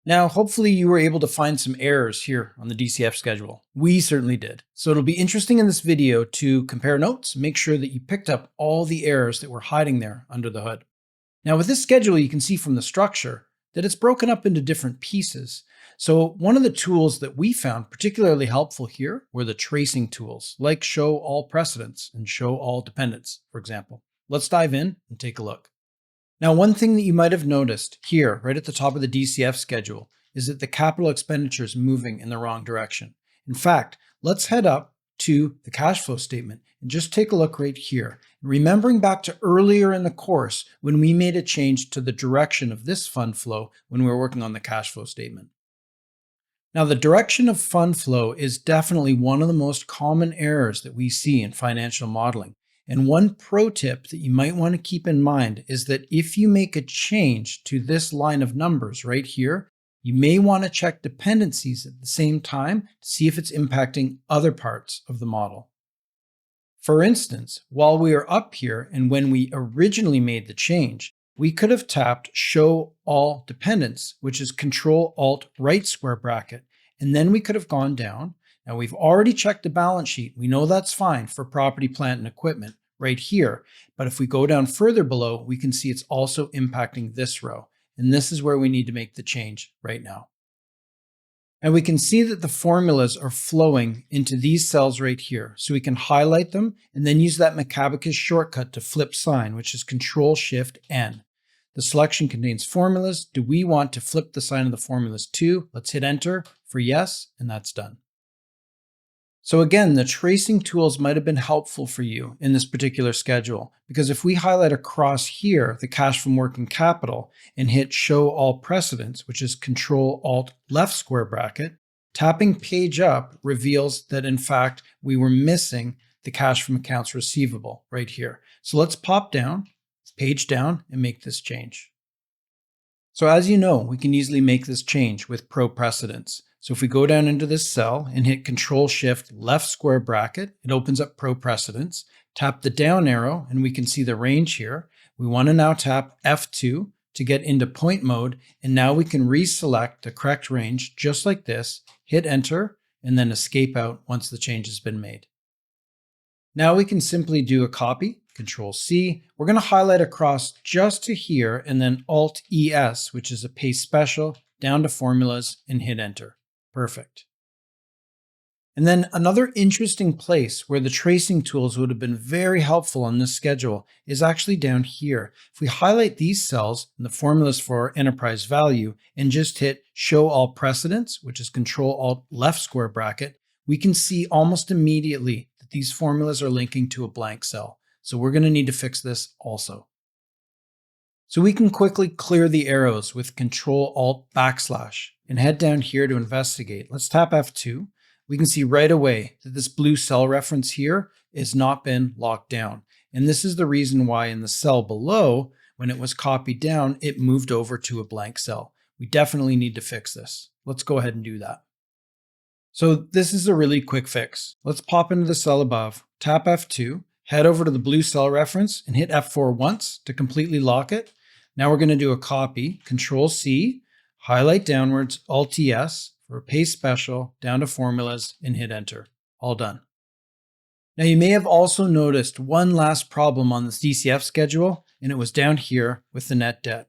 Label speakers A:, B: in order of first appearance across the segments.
A: Now, hopefully you were able to find some errors here on the DCF schedule. We certainly did. So it'll be interesting in this video to compare notes, make sure that you picked up all the errors that were hiding there under the hood. Now with this schedule, you can see from the structure that it's broken up into different pieces. So one of the tools that we found particularly helpful here were the tracing tools, like show all precedents and show all dependents, for example. Let's dive in and take a look. Now, one thing that you might have noticed here, right at the top of the DCF schedule, is that the capital expenditure is moving in the wrong direction. In fact, let's head up to the cash flow statement and just take a look right here. Remembering back to earlier in the course when we made a change to the direction of this fund flow when we were working on the cash flow statement. Now, the direction of fund flow is definitely one of the most common errors that we see in financial modeling. And one pro tip that you might want to keep in mind is that if you make a change to this line of numbers right here, you may want to check dependencies at the same time to see if it's impacting other parts of the model. For instance, while we are up here and when we originally made the change, we could have tapped Show All Dependents, which is Control-Alt right square bracket, and then we could have gone down. Now we've already checked the balance sheet. We know that's fine for property, plant, and equipment right here. But if we go down further below, we can see it's also impacting this row. And this is where we need to make the change right now. And we can see that the formulas are flowing into these cells right here. So we can highlight them and then use that Macabacus shortcut to flip sign, which is Control-Shift-N. The selection contains formulas. Do we want to flip the sign of the formulas to? Let's hit enter for yes, and that's done. So again, the tracing tools might have been helpful for you in this particular schedule, because if we highlight across here the cash from working capital and hit show all precedents, which is Control-Alt left square bracket, tapping page up reveals that in fact we were missing the cash from accounts receivable right here. So let's pop down, page down, and make this change. So as you know, we can easily make this change with pro precedents. So if we go down into this cell and hit Control-Shift left square bracket, it opens up pro precedents. Tap the down arrow and we can see the range here. We want to now tap F2 to get into point mode, and now we can reselect the correct range just like this, hit enter, and then escape out once the change has been made. Now we can simply do a copy, Control-C. We're going to highlight across just to here and then Alt-ES, which is a paste special, down to formulas and hit enter. Perfect. And then another interesting place where the tracing tools would have been very helpful on this schedule is actually down here. If we highlight these cells and the formulas for enterprise value and just hit show all precedents, which is Control-Alt left square bracket, we can see almost immediately that these formulas are linking to a blank cell. So we're going to need to fix this also. So we can quickly clear the arrows with Control-Alt backslash and head down here to investigate. Let's tap F2. We can see right away that this blue cell reference here has not been locked down. And this is the reason why in the cell below, when it was copied down, it moved over to a blank cell. We definitely need to fix this. Let's go ahead and do that. So this is a really quick fix. Let's pop into the cell above, tap F2, head over to the blue cell reference and hit F4 once to completely lock it. Now we're going to do a copy, Control-C, highlight downwards, Alt-ES for a paste special, down to formulas and hit enter. All done. Now you may have also noticed one last problem on this DCF schedule, and it was down here with the net debt.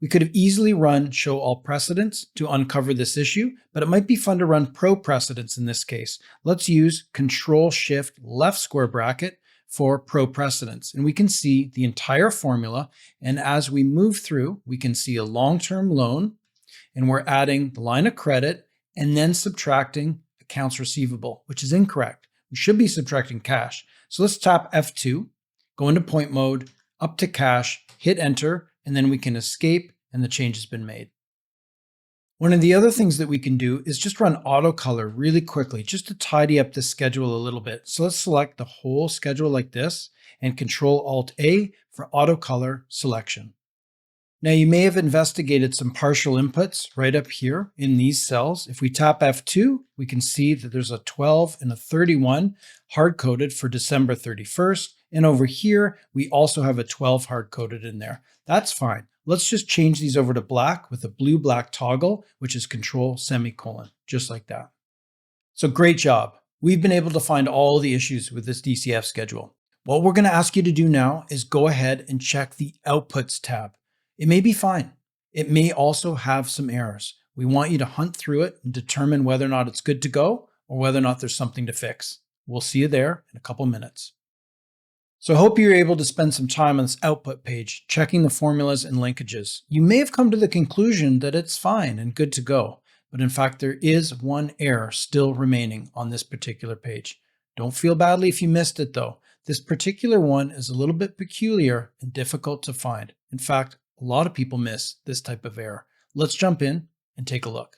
A: We could have easily run show all precedents to uncover this issue, but it might be fun to run pro precedents in this case. Let's use Control-Shift left square bracket for pro precedents, and we can see the entire formula. And as we move through, we can see a long-term loan, and we're adding the line of credit and then subtracting accounts receivable, which is incorrect. We should be subtracting cash. So let's tap F2, go into point mode, up to cash, hit enter, and then we can escape and the change has been made. One of the other things that we can do is just run auto color really quickly, just to tidy up this schedule a little bit. So let's select the whole schedule like this and Control-Alt-A for auto color selection. Now you may have investigated some partial inputs right up here in these cells. If we tap F2, we can see that there's a 12 and a 31 hard-coded for December 31st. And over here, we also have a 12 hard-coded in there. That's fine. Let's just change these over to black with a blue-black toggle, which is control semicolon, just like that. So great job. We've been able to find all the issues with this DCF schedule. What we're going to ask you to do now is go ahead and check the Outputs tab. It may be fine. It may also have some errors. We want you to hunt through it and determine whether or not it's good to go or whether or not there's something to fix. We'll see you there in a couple minutes. So I hope you're able to spend some time on this output page, checking the formulas and linkages. You may have come to the conclusion that it's fine and good to go, but in fact, there is one error still remaining on this particular page. Don't feel badly if you missed it though. This particular one is a little bit peculiar and difficult to find. In fact, a lot of people miss this type of error. Let's jump in and take a look.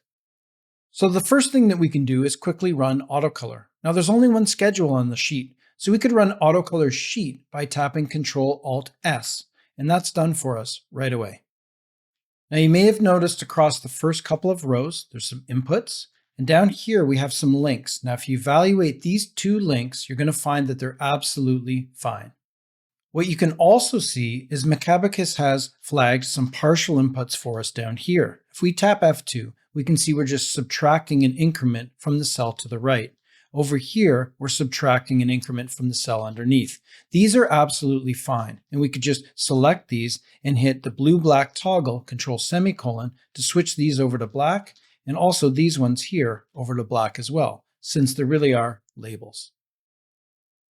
A: So the first thing that we can do is quickly run AutoColor. Now there's only one schedule on the sheet, so we could run AutoColor Sheet by tapping Control-Alt-S, and that's done for us right away. Now you may have noticed across the first couple of rows, there's some inputs, and down here we have some links. Now if you evaluate these two links, you're going to find that they're absolutely fine. What you can also see is Macabacus has flagged some partial inputs for us down here. If we tap F2, we can see we're just subtracting an increment from the cell to the right. Over here, we're subtracting an increment from the cell underneath. These are absolutely fine, and we could just select these and hit the blue-black toggle, control semicolon, to switch these over to black, and also these ones here over to black as well, since there really are labels.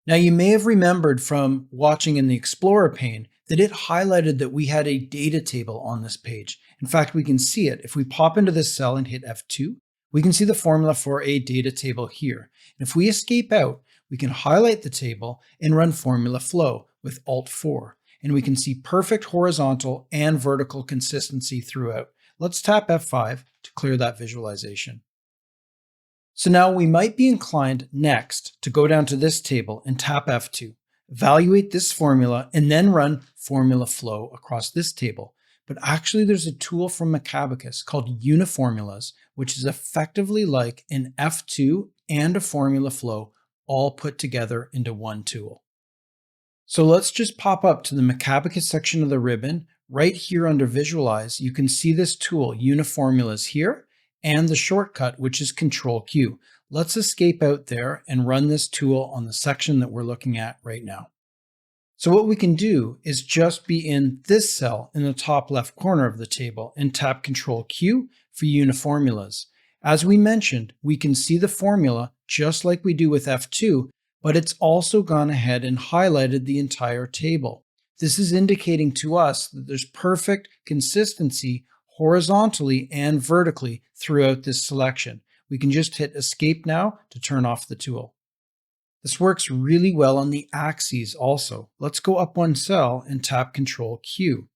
A: Now you may have remembered from watching in the Explorer pane that it highlighted that we had a data table on this page. In fact, we can see it. If we pop into this cell and hit F2, we can see the formula for a data table here. And if we escape out, we can highlight the table and run formula flow with Alt-4. And we can see perfect horizontal and vertical consistency throughout. Let's tap F5 to clear that visualization. So now we might be inclined next to go down to this table and tap F2, evaluate this formula, and then run formula flow across this table. But actually there's a tool from Macabacus called Uniformulas, which is effectively like an F2 and a formula flow all put together into one tool. So let's just pop up to the Macabacus section of the ribbon. Right here under Visualize, you can see this tool, Uniformulas here, and the shortcut, which is Control Q. Let's escape out there and run this tool on the section that we're looking at right now. So what we can do is just be in this cell in the top left corner of the table and tap Control Q for Uniformulas. As we mentioned, we can see the formula just like we do with F2, but it's also gone ahead and highlighted the entire table. This is indicating to us that there's perfect consistency horizontally and vertically throughout this selection. We can just hit Escape now to turn off the tool. This works really well on the axes also. Let's go up one cell and tap Control Q.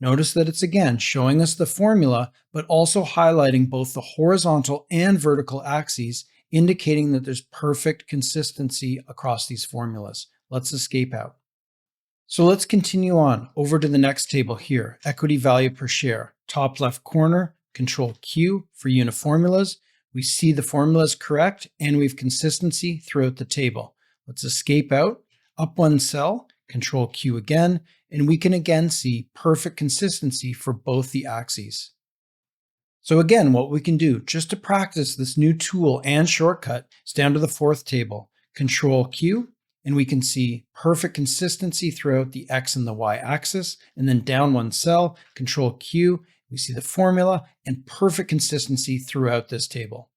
A: Notice that it's again showing us the formula, but also highlighting both the horizontal and vertical axes, indicating that there's perfect consistency across these formulas. Let's escape out. So let's continue on over to the next table here, equity value per share. Top left corner, Control Q for Uniformulas. We see the formula is correct and we have consistency throughout the table. Let's escape out, up one cell, Control Q again, and we can again see perfect consistency for both the axes. So again, what we can do just to practice this new tool and shortcut is down to the fourth table, Control Q, and we can see perfect consistency throughout the X and the Y axis, and then down one cell, Control Q, we see the formula and perfect consistency throughout this table.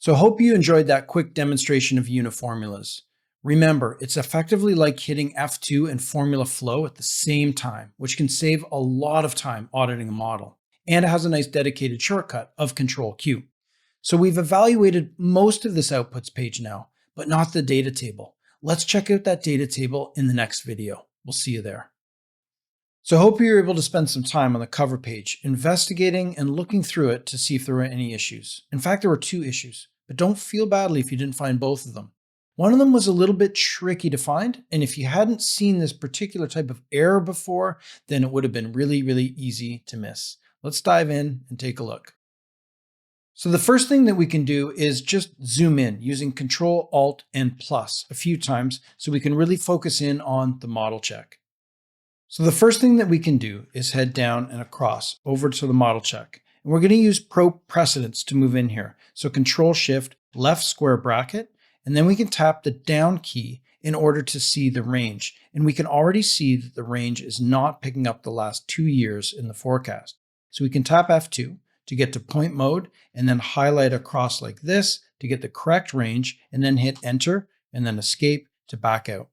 A: So I hope you enjoyed that quick demonstration of Uniformulas. Remember, it's effectively like hitting F2 and formula flow at the same time, which can save a lot of time auditing a model. And it has a nice dedicated shortcut of Control Q. So we've evaluated most of this outputs page now, but not the data table. Let's check out that data table in the next video. We'll see you there. So I hope you're able to spend some time on the cover page, investigating and looking through it to see if there were any issues. In fact, there were two issues, but don't feel badly if you didn't find both of them. One of them was a little bit tricky to find, and if you hadn't seen this particular type of error before, then it would have been really, really easy to miss. Let's dive in and take a look. So the first thing that we can do is just zoom in using Control, Alt, and plus a few times so we can really focus in on the model check. So the first thing that we can do is head down and across over to the model check. And we're going to use precedence to move in here. So Control Shift left square bracket, and then we can tap the down key in order to see the range. And we can already see that the range is not picking up the last 2 years in the forecast. So we can tap F2 to get to point mode and then highlight across like this to get the correct range, and then hit enter and then escape to back out.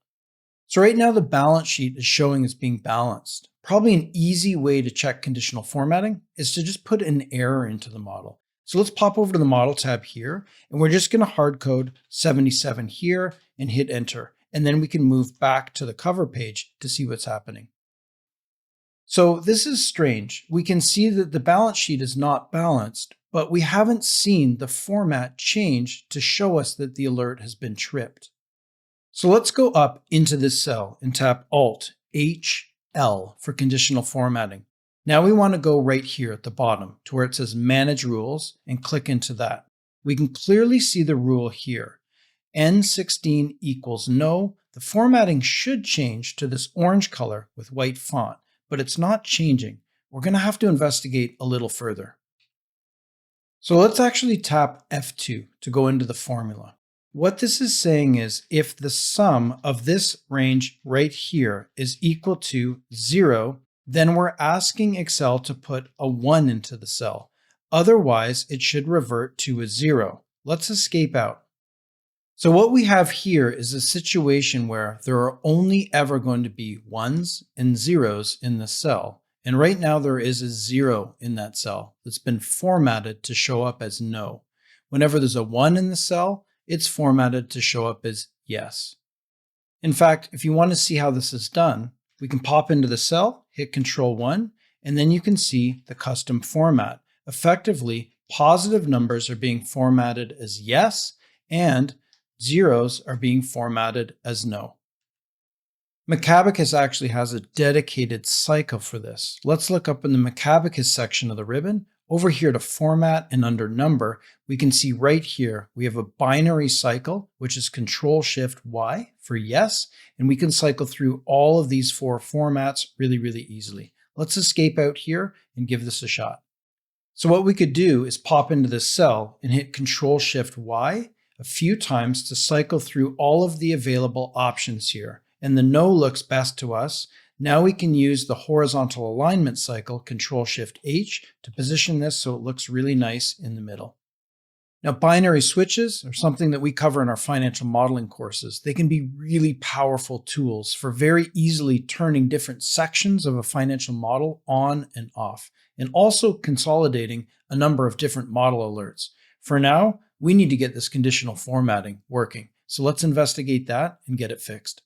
A: So right now the balance sheet is showing as being balanced. Probably an easy way to check conditional formatting is to just put an error into the model. So let's pop over to the model tab here, and we're just going to hard code 77 here and hit enter. And then we can move back to the cover page to see what's happening. So this is strange. We can see that the balance sheet is not balanced, but we haven't seen the format change to show us that the alert has been tripped. So let's go up into this cell and tap Alt H L for conditional formatting. Now we want to go right here at the bottom to where it says Manage Rules and click into that. We can clearly see the rule here. N16 equals no. The formatting should change to this orange color with white font, but it's not changing. We're going to have to investigate a little further. So let's actually tap F2 to go into the formula. What this is saying is if the sum of this range right here is equal to 0, then we're asking Excel to put a 1 into the cell. Otherwise, it should revert to a 0. Let's escape out. So what we have here is a situation where there are only ever going to be 1s and 0s in the cell. And right now there is a 0 in that cell that's been formatted to show up as no. Whenever there's a 1 in the cell, it's formatted to show up as yes. In fact, if you want to see how this is done, we can pop into the cell, hit Control 1, and then you can see the custom format. Effectively, positive numbers are being formatted as yes, and zeros are being formatted as no. Macabacus actually has a dedicated cycle for this. Let's look up in the Macabacus section of the ribbon. Over here to format and under number, we can see right here, we have a binary cycle, which is Control Shift Y for yes. And we can cycle through all of these 4 formats really, really easily. Let's escape out here and give this a shot. So what we could do is pop into this cell and hit Control Shift Y a few times to cycle through all of the available options here. And the no looks best to us. Now we can use the horizontal alignment cycle, Control Shift H, to position this so it looks really nice in the middle. Now, binary switches are something that we cover in our financial modeling courses. They can be really powerful tools for very easily turning different sections of a financial model on and off, and also consolidating a number of different model alerts. For now, we need to get this conditional formatting working. So let's investigate that and get it fixed.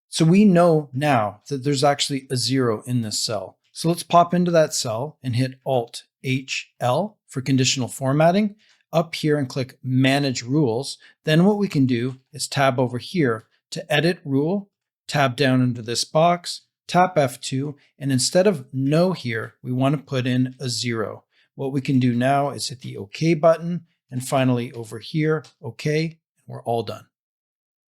A: So we know now that there's actually a 0 in this cell. So let's pop into that cell and hit Alt H L for conditional formatting. Up here and click Manage Rules. Then what we can do is tab over here to edit rule, tab down into this box, tap F2, and instead of no here, we want to put in a 0. What we can do now is hit the OK button, and finally over here, OK, and we're all done.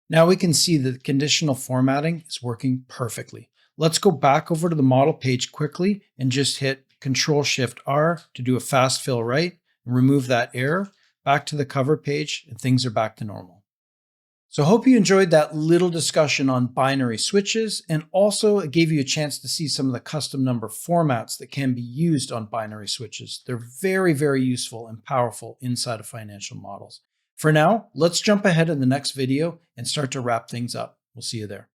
A: Now we can see that the conditional formatting is working perfectly. Let's go back over to the model page quickly and just hit Control Shift R to do a fast fill right and remove that error. Back to the cover page and things are back to normal. So I hope you enjoyed that little discussion on binary switches, and also it gave you a chance to see some of the custom number formats that can be used on binary switches. They're very, very useful and powerful inside of financial models. For now, let's jump ahead in the next video and start to wrap things up. We'll see you there.